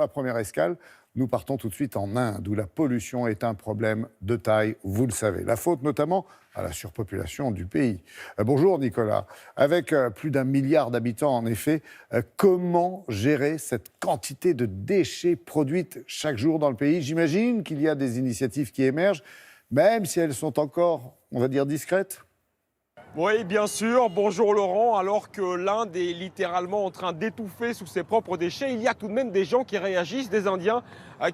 La première escale, nous partons tout de suite en Inde, où la pollution est un problème de taille, vous le savez. La faute notamment à la surpopulation du pays. Bonjour Nicolas. Avec plus d'1 milliard d'habitants, en effet, comment gérer cette quantité de déchets produites chaque jour dans le pays? J'imagine qu'il y a des initiatives qui émergent, même si elles sont encore, on va dire, discrètes. Oui, bien sûr. Bonjour Laurent. Alors que l'Inde est littéralement en train d'étouffer sous ses propres déchets, il y a tout de même des gens qui réagissent, des Indiens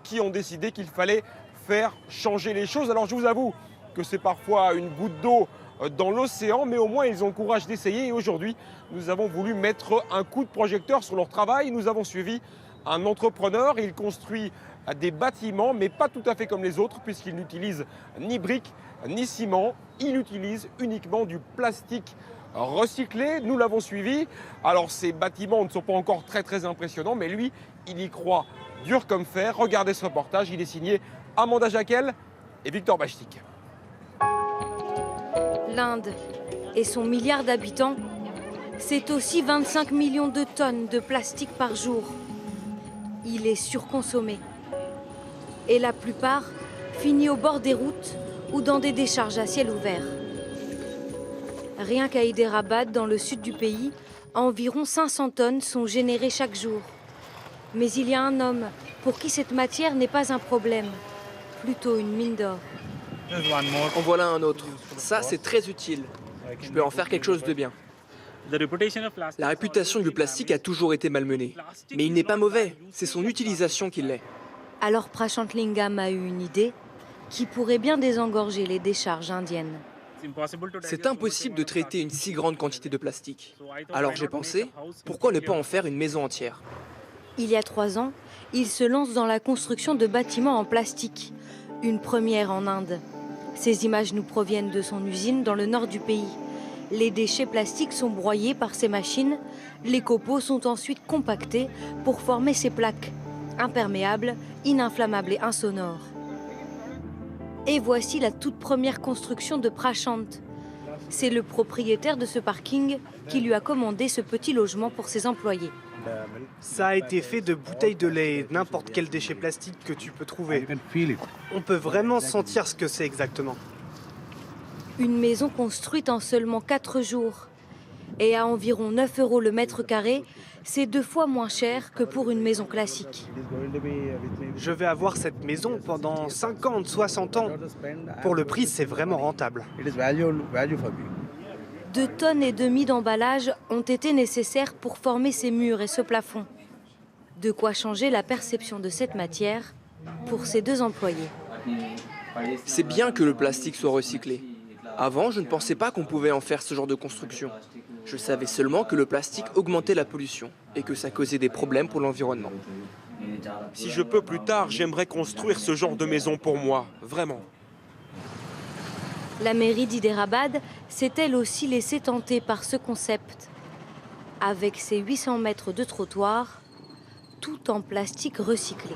qui ont décidé qu'il fallait faire changer les choses. Alors je vous avoue que c'est parfois une goutte d'eau dans l'océan, mais au moins ils ont le courage d'essayer. Et aujourd'hui, nous avons voulu mettre un coup de projecteur sur leur travail. Nous avons suivi un entrepreneur. Il construit des bâtiments, mais pas tout à fait comme les autres, puisqu'il n'utilise ni briques ni ciment. Il utilise uniquement du plastique recyclé. Nous l'avons suivi. Alors ces bâtiments ne sont pas encore très impressionnants, mais lui, il y croit dur comme fer. Regardez ce reportage, il est signé Amanda Jacquel et Victor Bachtik. L'Inde et son milliard d'habitants, c'est aussi 25 millions de tonnes de plastique par jour. Il est surconsommé. Et la plupart finit au bord des routes ou dans des décharges à ciel ouvert. Rien qu'à Hyderabad, dans le sud du pays, environ 500 tonnes sont générées chaque jour. Mais il y a un homme pour qui cette matière n'est pas un problème, plutôt une mine d'or. En voilà un autre. Ça, c'est très utile. Je peux en faire quelque chose de bien. La réputation du plastique a toujours été malmenée. Mais il n'est pas mauvais, c'est son utilisation qui l'est. Alors Prashant Lingam a eu une idée qui pourrait bien désengorger les décharges indiennes. C'est impossible de traiter une si grande quantité de plastique. Alors j'ai pensé, pourquoi ne pas en faire une maison entière? Il y a 3 ans, il se lance dans la construction de bâtiments en plastique, une première en Inde. Ces images nous proviennent de son usine dans le nord du pays. Les déchets plastiques sont broyés par ces machines. Les copeaux sont ensuite compactés pour former ces plaques, imperméables, ininflammables et insonores. Et voici la toute première construction de Prashant. C'est le propriétaire de ce parking qui lui a commandé ce petit logement pour ses employés. Ça a été fait de bouteilles de lait et n'importe quel déchet plastique que tu peux trouver. On peut vraiment sentir ce que c'est exactement. Une maison construite en seulement 4 jours. Et à environ 9 € le mètre carré, c'est 2 fois moins cher que pour une maison classique. Je vais avoir cette maison pendant 50, 60 ans. Pour le prix, c'est vraiment rentable. 2 tonnes et demie d'emballage ont été nécessaires pour former ces murs et ce plafond. De quoi changer la perception de cette matière pour ces 2 employés. C'est bien que le plastique soit recyclé. Avant, je ne pensais pas qu'on pouvait en faire ce genre de construction. Je savais seulement que le plastique augmentait la pollution et que ça causait des problèmes pour l'environnement. Si je peux plus tard, j'aimerais construire ce genre de maison pour moi, vraiment. La mairie d'Hyderabad s'est elle aussi laissée tenter par ce concept. Avec ses 800 mètres de trottoir, tout en plastique recyclé.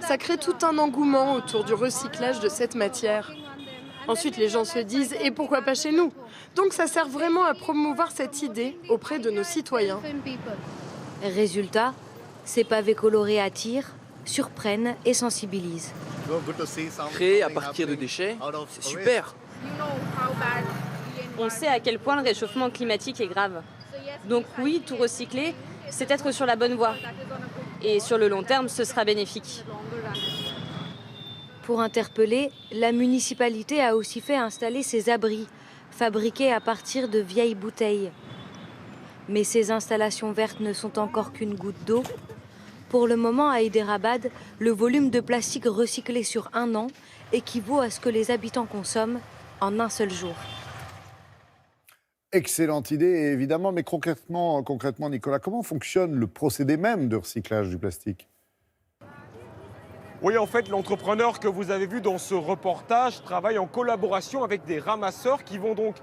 Ça crée tout un engouement autour du recyclage de cette matière. Ensuite, les gens se disent « et pourquoi pas chez nous ?» Donc ça sert vraiment à promouvoir cette idée auprès de nos citoyens. Résultat, ces pavés colorés attirent, surprennent et sensibilisent. Créer à partir de déchets, c'est super. On sait à quel point le réchauffement climatique est grave. Donc oui, tout recycler, c'est être sur la bonne voie. Et sur le long terme, ce sera bénéfique. Pour interpeller, la municipalité a aussi fait installer ces abris, fabriqués à partir de vieilles bouteilles. Mais ces installations vertes ne sont encore qu'une goutte d'eau. Pour le moment, à Hyderabad, le volume de plastique recyclé sur 1 an équivaut à ce que les habitants consomment en un seul jour. Excellente idée, évidemment, mais concrètement, Nicolas, comment fonctionne le procédé même de recyclage du plastique? Oui, en fait, l'entrepreneur que vous avez vu dans ce reportage travaille en collaboration avec des ramasseurs qui vont donc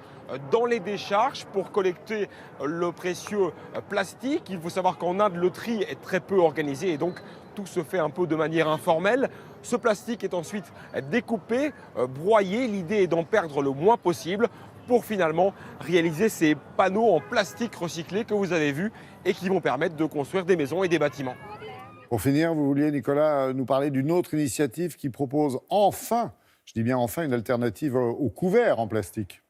dans les décharges pour collecter le précieux plastique. Il faut savoir qu'en Inde, le tri est très peu organisé et donc tout se fait un peu de manière informelle. Ce plastique est ensuite découpé, broyé. L'idée est d'en perdre le moins possible pour finalement réaliser ces panneaux en plastique recyclé que vous avez vus et qui vont permettre de construire des maisons et des bâtiments. Pour finir, vous vouliez, Nicolas, nous parler d'une autre initiative qui propose enfin, je dis bien enfin, une alternative aux couverts en plastique.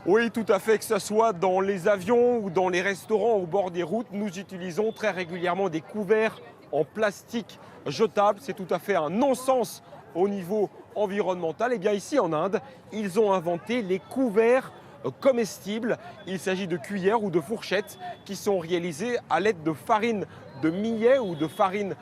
Oui, tout à fait, que ce soit dans les avions ou dans les restaurants au bord des routes, nous utilisons très régulièrement des couverts en plastique jetable. C'est tout à fait un non-sens au niveau environnemental. Et bien ici en Inde, ils ont inventé les couverts comestibles. Il s'agit de cuillères ou de fourchettes qui sont réalisées à l'aide de farine de millet ou de farine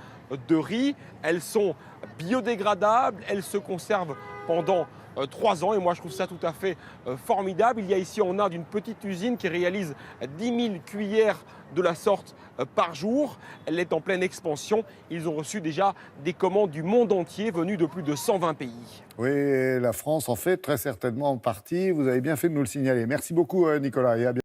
de riz. Elles sont biodégradables, elles se conservent pendant 3 ans et moi je trouve ça tout à fait formidable. Il y a ici en Inde une petite usine qui réalise 10 000 cuillères de la sorte par jour. Elle est en pleine expansion. Ils ont reçu déjà des commandes du monde entier venues de plus de 120 pays. Oui, la France en fait très certainement partie. Vous avez bien fait de nous le signaler. Merci beaucoup, Nicolas, et à bientôt.